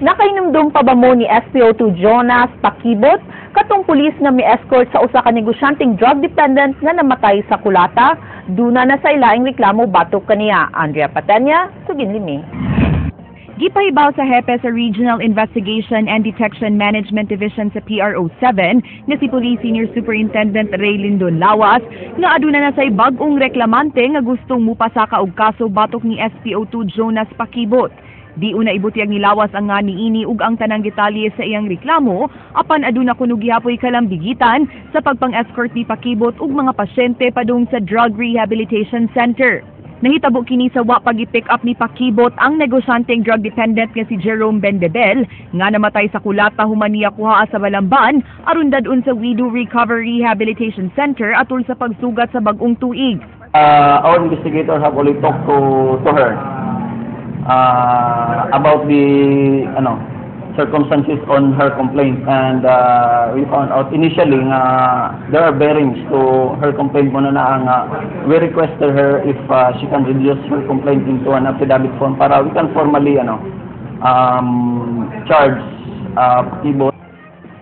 Nakainumdum pa ba mo ni SPO2 Jonas Pakibot katong pulis nga may escort sa usa ka negosyanteng drug dependent nga namatay sa Kulata? Duna na sa ilaing reklamo batok kaniya. Andrea Patenya, Suginlimi. Gipahibaw sa hepe sa Regional Investigation and Detection Management Division sa PRO7 nga si Police Senior Superintendent Ray Lindon Lawas nga aduna na say bag-ong reklamante nga gustong mupasaka og kaso batok ni SPO2 Jonas Pakibot. Di una ibutiyag ni Lawas ang nga niini ug ang tanang detalye sa iyang reklamo apan aduna kuno gihapoy kalambigitan sa pagpang-escort ni Pakibot ug mga pasyente padung sa Drug Rehabilitation Center. Nahitabo kini sa wa pag-pick up ni Pakibot ang negosyanteng drug dependent nga si Jerome Bendebel nga namatay sa Kulata human niya kuhaa sa Balamban aron dadun sa Widow Recovery Rehabilitation Center atol sa pagsugat sa bag-ong tuig. Our investigators have already talked to her about the circumstances on her complaint, and we found out initially there are bearings to her complaint muna na we requested her if she can reduce her complaint into an affidavit form para we can formally charge Pakibot.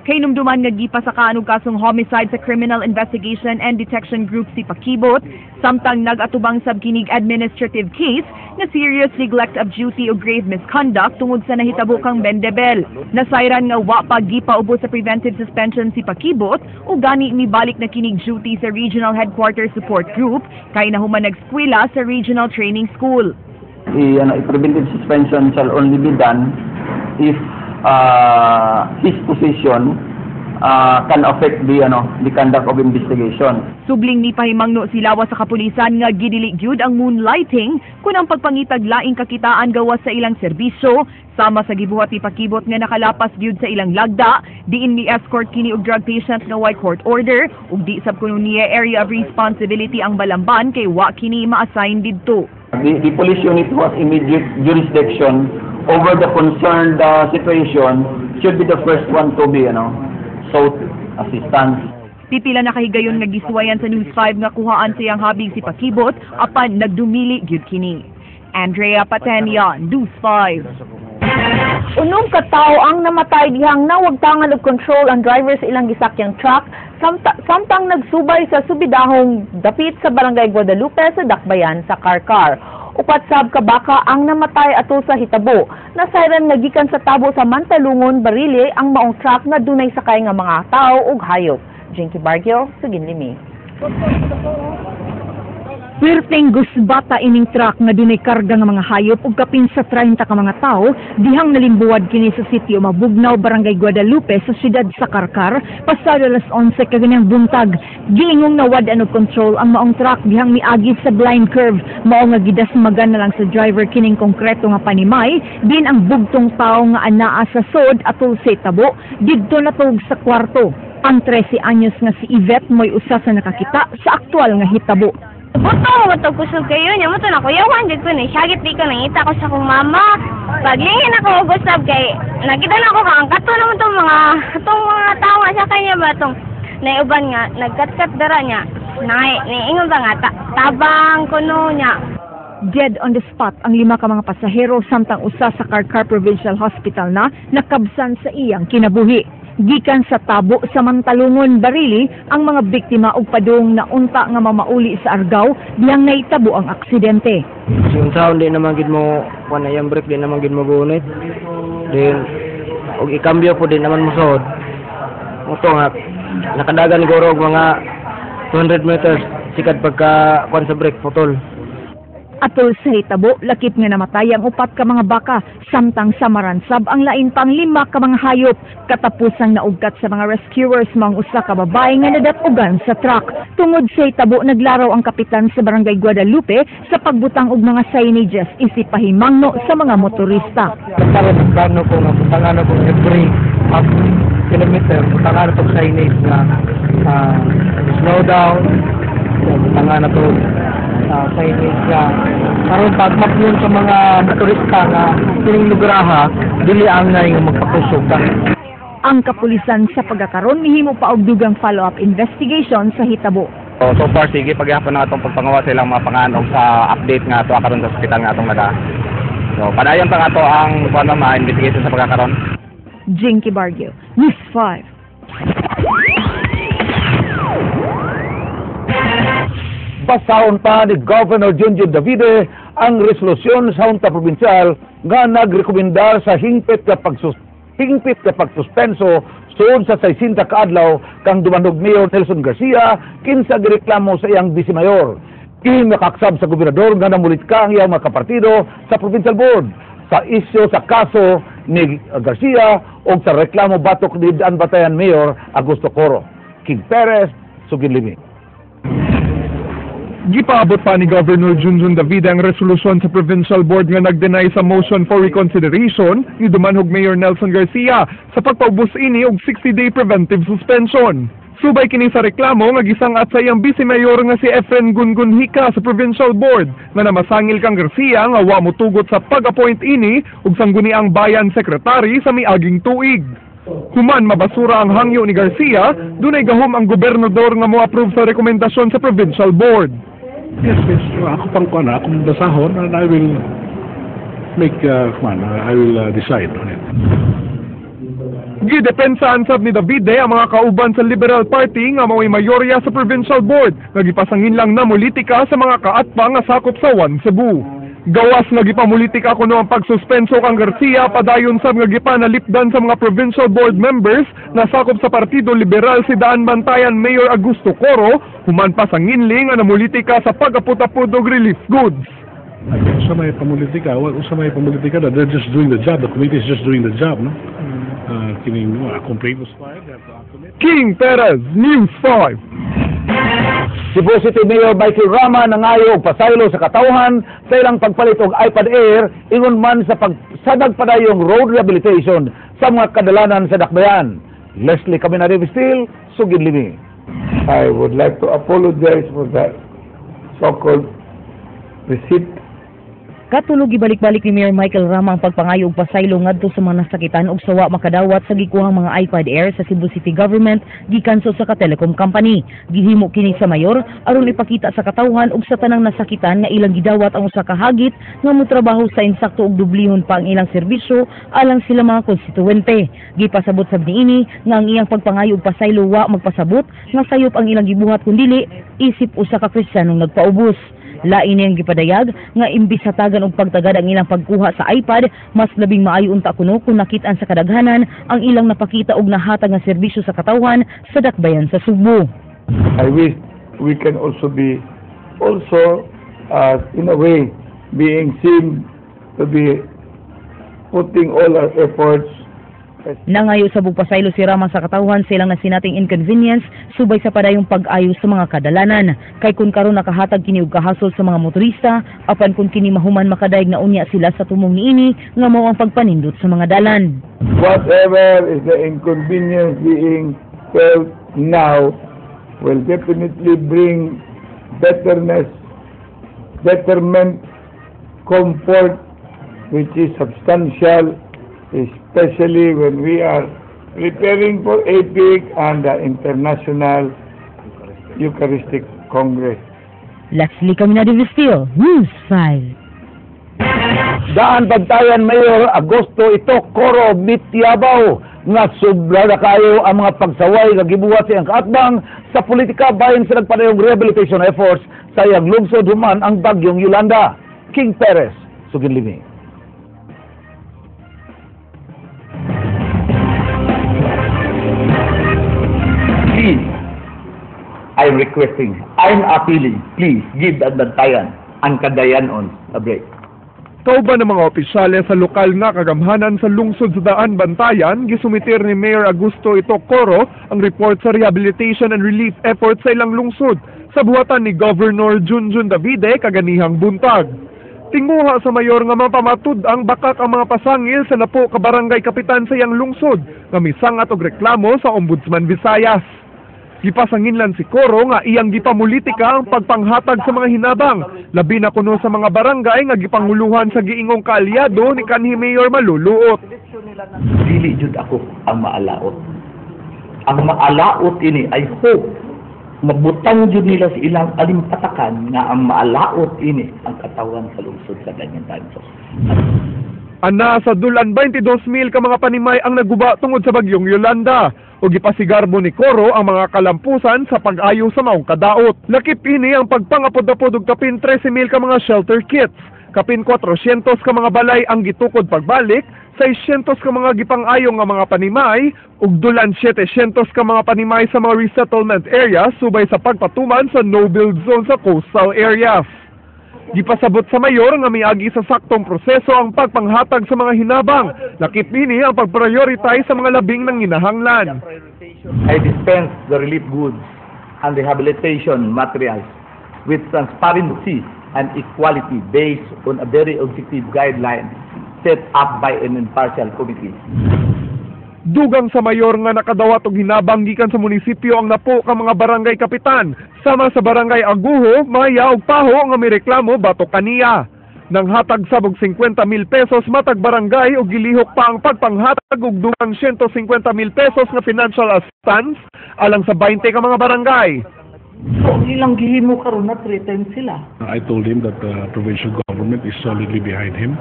Kay numduman nga gipasakaan og kasong homicide sa Criminal Investigation and Detection Group si Pakibot, samtang nag-atubang sab kinig administrative case nga serious neglect of duty o grave misconduct tungod sa nahitabo kang Bendebel. Nasayran nga wa pa gipaubos sa preventive suspension si Pakibot ug gani mibalik na kinig duty sa Regional Headquarters Support Group kay nahuman nag-eskwela sa Regional Training School. Preventive suspension shall only be done if his position can affect the conduct of investigation. Subling ni pahimangno si Lawas sa kapulisan nga gidili gyud ang moonlighting kun ang pagpangitag laing kakitaan gawas sa ilang serbisyo sama sa gibuhat ni Pakibot nga nakalapas gyud sa ilang lagda diin ni escort kini og drug patient nga way court order ug di sab kuno niya area of responsibility ang Balamban kay wa kini ma-assign didto. The police unit who has immediate jurisdiction over the concerned situation should be the first one to be sought assistance. Pipila na kahigayon nga giswayan sa News 5 nga kuhaan siyang habig si Pakibot apan nagdumili gyud kini. Andrea Patenya, News 5. Unom ka tawo ang namatay dihang nawagtangan og control ang driver sa ilang gisakyang truck samtang nagsubay sa subidahong dapit sa Barangay Guadalupe sa Dakbayan sa Karkar. Upat sab ka baka ang namatay ato sa hitabo. Nasayran nga gikan sa tabo sa Mantalungon, Barile ang maong truck nga dunay sakay nga mga tao ug hayop. Jinky Bargio, Suginlimi. Perteng gusbata ining truck nga dunay karga nga mga hayop ug kapin sa 30 ka mga tao dihang nalimbuwad kini sa sitio Mabugnaw, Barangay Guadalupe sa siyudad sa Karkar pasado alas 11 kaganyang buntag. Giingong nawad og control ang maong truck dihang miagi sa blind curve mao nga gidasmagan na lang sa driver kining konkreto nga panimay din ang bugtong tao nga anaa sa sod atol sa tabo didto natug sa kwarto. Ang 13 anyos nga si Yvette mo'y usa sa nakakita sa aktual nga hitabo. Buto, matagkusog kayo niya. Muto na kuya, wandig ko na. Syagit di ko nangita ko sa kong mama. Paglingin ako, gustab kay nakita na ako kang kato naman itong mga tao nga sa kanya ba itong naiuban nga, nagkat-kat dara niya. Naiingon ba nga, tabang kuno niya. Dead on the spot ang 5 ka mga pasahero samtang usa sa Karkar Provincial Hospital na nakabsan sa iyang kinabuhi. Gikan sa tabo sa Mantalungon, Barili ang mga biktima og padung na unta nga mamauli sa Argao diyang naitabo ang aksidente. Yung sound din naman gid mo panayang break din naman gid mo gunit. Then og ikambyo po din naman mo sod. Moto nga nakadagan guro og mga 200 meters sikad pagka kwan sa break putol. Atol sa hitabo, lakip nga namatay ang 4 ka mga baka, samtang sa maransab ang lain pang 5 ka mga hayop. Katapusang naugkat sa mga rescuers mga usa ka babae nga nadatugan sa truck. Tungod sa hitabo, naglaraw ang kapitan sa Barangay Guadalupe sa pagbutang og mga signages isip pahimangno sa mga motorista. Plano ko nga putangano ko every half kilometer, putangano ko signage na slow down, putangano to signage nga karon pagmapyon sa mga motorista nga kining lugraha dili ang nga magpakusog ka. Ang kapulisan sa pagkakaroon mihimo pa og dugang follow-up investigation sa hitabo. So far sige pagyapon na atong pagpangawa sa ilang mga panganog sa update nga ato karon sa ospital nga atong nada. So So, padayon pa nga to ang investigation sa pagkakaroon. Jinky Bargio, News 5. Basahon pa ni Governor Junjun Davide ang resolusyon sa Junta Provincial nga nagrekomendar sa hingpit ka pagsuspenso sud sa 60 ka adlaw kang dumanog Mayor Nelson Garcia kinsa gireklamo sa iyang vice mayor. Kinakaksab sa gobernador nga namulit ka ang iyang mga kapartido sa provincial board sa isyu sa kaso ni Garcia o sa reklamo batok ni Daan Batayan Mayor Augusto Coro. King Perez, Sugin Limi. Gipaabot pa ni Governor Junjun Davide ang resolusyon sa Provincial Board nga nag-deny sa motion for reconsideration ni dumanhog Mayor Nelson Garcia sa pagpaubos ini og 60-day preventive suspension. Subay kini sa reklamo nga gisangat sa iyang vice mayor nga si Efren Gungun Hika sa Provincial Board nga namasangil kang Garcia nga wa motugot sa pag-appoint ini ug sangguniang bayan secretary sa miaging tuig. Human mabasura ang hangyo ni Garcia, dunay gahom ang gobernador nga mo-approve sa rekomendasyon sa Provincial Board. Yes, ako pang kuana, akong basahon and I will make, I will decide on it. Gidepensahan sab ni Davide ang mga kauban sa Liberal Party nga mao'y mayorya sa Provincial Board nga gipasangin lang na politika sa mga kaatpa nga sakop sa One Cebu. Gawas nga gipamulitika kuno ang pagsuspenso kang Garcia padayon sab nga gipanalipdan sa mga Provincial Board members na sakop sa Partido Liberal si Daan Bantayan Mayor Augusto Coro human pa sa nginling nga namulitika sa pag-aput-aput og relief goods. Sa may pamulitika, they're just doing the job. The committee is just doing the job, no? Kining complaint was filed. They have to act on it. King Perez, News 5. Cebu City Mayor Michael Rama nangayo og pasaylo sa katawhan sa ilang pagpalit og iPad Air ingon man sa pagsadag padayong road rehabilitation sa mga kadalanan sa Dakbayan. Leslie Caminari Vistil, Sugin Limi. I would like to apologize for that so-called receipt. Katulog ibalik-balik ni Mayor Michael Rama ang pagpangayo og pasaylo ngadto sa mga nasakitan og sawa makadawat sa gikuhang mga iPad Air sa Cebu City Government gikan sa ka-telecom company. Gihimo kini sa mayor aron ipakita sa katawhan og sa tanang nasakitan nga ilang gidawat ang usa ka hagit nga motrabaho sa insakto og dublihon pa ang ilang serbisyo alang sila mga konstituwente. Gipasabot sab niini nga ang iyang pagpangayo og pasaylo wa magpasabot nga sayop ang ilang gibuhat kun dili isip usa ka Kristiyanong nagpaubos. Lain niyang gipadayag nga imbis hatagan og pagtagad ang ilang pagkuha sa iPad, mas labing maayo unta kuno kung nakit-an sa kadaghanan ang ilang napakita og nahatag nga serbisyo sa katawhan sa Dakbayan sa Subo. I wish we can also be in a way being seen to be putting all our efforts. Nangayo sa bugpasaylo si Rama sa katawhan silang nasinating inconvenience subay sa padayong pag-ayos sa mga kadalanan. Kay kun karon nakahatag kini og kahasol sa mga motorista apan kun kini mahuman makadayeg na unya sila sa tumong niini nga mao ang pagpanindot sa mga dalan. Whatever is the inconvenience being felt now will definitely bring betterment, comfort which is substantial, especially when we are preparing for APIC and the International Eucharistic Congress. Leslie Caminari Vistil, News 5. Daan Bantayan Mayor Augusto Coro Mityabaw nga sobra na kayo ang mga pagsaway nga gibuhat sa iyang kaatbang sa politika bahin sa nagpadayong rehabilitation efforts sa iyang lungsod human ang bagyong Yolanda. King Perez, Sugin Limi. I'm requesting, I'm appealing, please give Daan Bantayan ang kadayanon a break. Kauban ng mga opisyales sa lokal nga kagamhanan sa lungsod sa Daan Bantayan, gisumitir ni Mayor Augusto Coro ang report sa rehabilitation and relief efforts sa ilang lungsod sa buhatan ni Governor Junjun Davide kaganihang buntag. Tinguha sa mayor nga mapamatud ang bakak ang mga pasangil sa napo ka barangay kapitan sa iyang lungsod nga misangat og reklamo sa Ombudsman Visayas. Gipasanginlan si Coro nga iyang gipamulitika ang pagpanghatag sa mga hinabang, labi na kuno sa mga barangay nga gipanguluhan sa giingong kaalyado ni kanhi Mayor Maluluot. Dili jud ako ang maalaot. Ang maalaot ini ay hope mabutang jud nila sa ilang alimpatakan nga ang maalaot ini ang katawan sa lungsod sa ganyan tanso. Ana sa dulan 22,000 ka mga panimay ang naguba tungod sa bagyong Yolanda. O gipasigarbo ni Coro ang mga kalampusan sa pag-ayo sa maong kadaot. Lakip ini ang pagpangapod-apod og kapin 13,000 ka mga shelter kits. Kapin 400 ka mga balay ang gitukod pagbalik, 600 ka mga gipang-ayo nga mga panimay, ug dulan 700 ka mga panimay sa mga resettlement areas subay sa pagpatuman sa no-build zone sa coastal areas. Gipasabot sa mayor nga miagi sa saktong proseso ang pagpanghatag sa mga hinabang. Lakip ini ang pag-prioritize sa mga labing nanginahanglan. I dispense the relief goods and rehabilitation materials with transparency and equality based on a very objective guideline set up by an impartial committee. Dugang sa mayor nga nakadawat og hinabang gikan sa munisipyo ang napo ka mga barangay kapitan. Sama sa barangay Aguho, Maya ug Paho nga mireklamo batok kaniya. Nang hatag sabog 50,000 pesos matag barangay ug gilihok pa ang pagpanghatag og dugang 150,000 pesos nga financial assistance alang sa 20 ka mga barangay. So, ilang gihimo karon na threaten sila. I told him that the provincial government is solidly behind him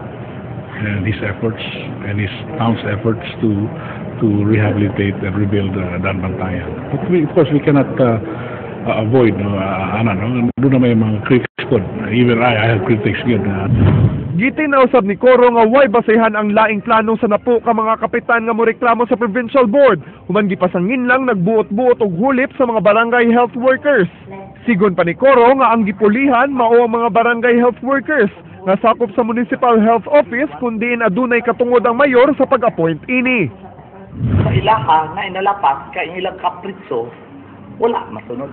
and his efforts and his town's efforts to rehabilitate and rebuild Danbantayan. But of course, we cannot avoid doon na may mga critics ko. Even I have critics good. Gitinausab ni Coro nga way basehan ang laing plano sa napo ka mga kapitan nga moreklamo sa provincial board. Human gipasangin lang nagbuot-buot og hulip sa mga barangay health workers. Sigon pa ni Coro nga ang gipulihan mao ang mga barangay health workers nga sakop sa municipal health office kundi adunay katungod ang mayor sa pag-appoint ini. Sa ilaha na inalapas kay ilang kapritso, wala masunod.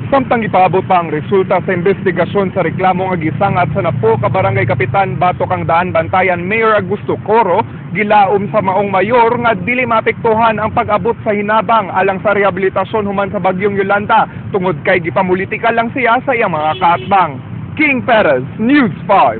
Samtang ipaabot pa ang resulta sa investigasyon sa reklamo nga gisangat sa napo ka barangay kapitan batok ang Daan Bantayan Mayor Augusto Coro, gilaom sa maong mayor nga dili mapektuhan ang pag-abot sa hinabang alang sa rehabilitasyon human sa bagyong Yolanda tungod kay gipamulitika lang siya sa iyang mga kaatbang. King Perez, News 5.